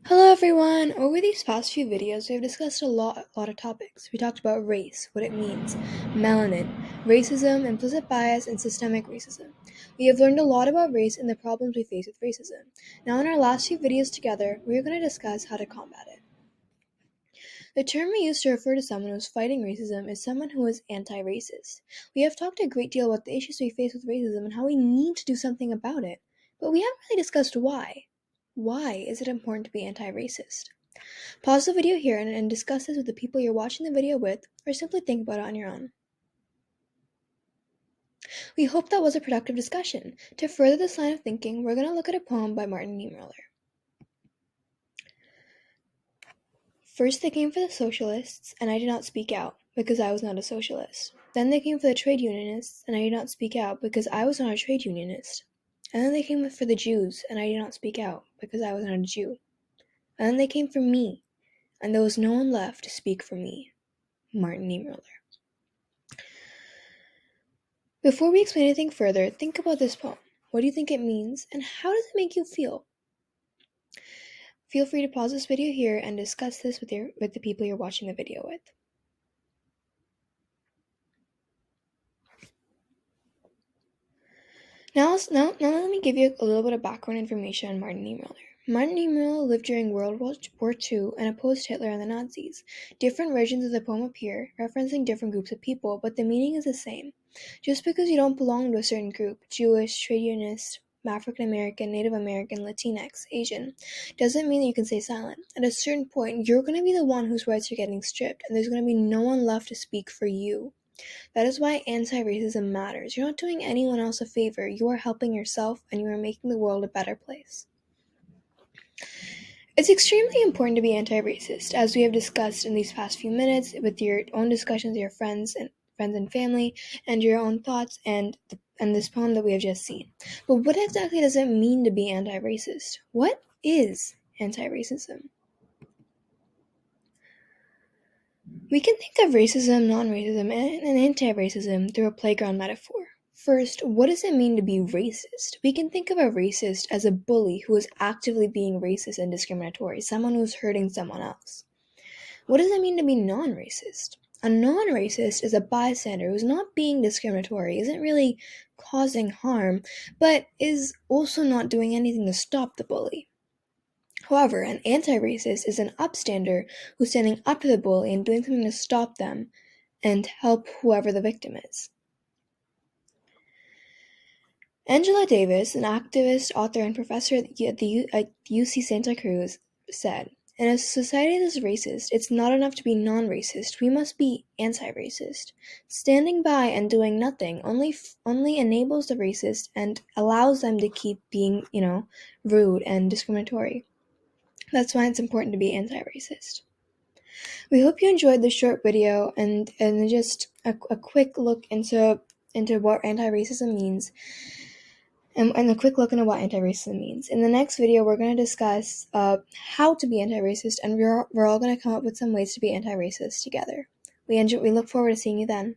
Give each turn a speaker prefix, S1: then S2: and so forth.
S1: Hello everyone! Over these past few videos, we've discussed a lot of topics. We talked about race, what it means, melanin, racism, implicit bias, and systemic racism. We have learned a lot about race and the problems we face with racism. Now in our last few videos together, we are going to discuss how to combat it. The term we use to refer to someone who is fighting racism is someone who is anti-racist. We have talked a great deal about the issues we face with racism and how we need to do something about it, but we haven't really discussed why. Why is it important to be anti-racist? Pause the video here and discuss this with the people you're watching the video with, or simply think about it on your own. We hope that was a productive discussion. To further this line of thinking, we're going to look at a poem by Martin Niemroller. First they came for the socialists, and I did not speak out, because I was not a socialist. Then they came for the trade unionists, and I did not speak out, because I was not a trade unionist. And then they came for the Jews, and I did not speak out, because I was not a Jew. And then they came for me, and there was no one left to speak for me. Martin Niemroller. Before we explain anything further, think about this poem. What do you think it means, and how does it make you feel? Feel free to pause this video here and discuss this with the people you're watching the video with. Now let me give you a little bit of background information on Martin Niemroller. Martin Niemroller lived during World War II and opposed Hitler and the Nazis. Different versions of the poem appear, referencing different groups of people, but the meaning is the same. Just because you don't belong to a certain group, Jewish, trade unionist, African American, Native American, Latinx, Asian, doesn't mean that you can stay silent. At a certain point, you're going to be the one whose rights are getting stripped, and there's going to be no one left to speak for you. That is why anti-racism matters. You're not doing anyone else a favor. You are helping yourself, and you are making the world a better place. It's extremely important to be anti-racist, as we have discussed in these past few minutes with your own discussions with your friends and family, and your own thoughts and this poem that we have just seen. But what exactly does it mean to be anti-racist? What is anti-racism? We can think of racism, non-racism, and anti-racism through a playground metaphor. First, what does it mean to be racist? We can think of a racist as a bully who is actively being racist and discriminatory, someone who's hurting someone else. What does it mean to be non-racist? A non-racist is a bystander who's not being discriminatory, isn't really causing harm, but is also not doing anything to stop the bully. However, an anti-racist is an upstander who's standing up to the bully and doing something to stop them and help whoever the victim is. Angela Davis, an activist, author, and professor at UC Santa Cruz, said, "In a society that is racist, it's not enough to be non-racist. We must be anti-racist. Standing by and doing nothing only enables the racist and allows them to keep being, rude and discriminatory. That's why it's important to be anti-racist." We hope you enjoyed this short video and just a quick look into what anti-racism means. And a quick look into what anti-racism means. In the next video, we're going to discuss how to be anti-racist, and we're all going to come up with some ways to be anti-racist together. We look forward to seeing you then.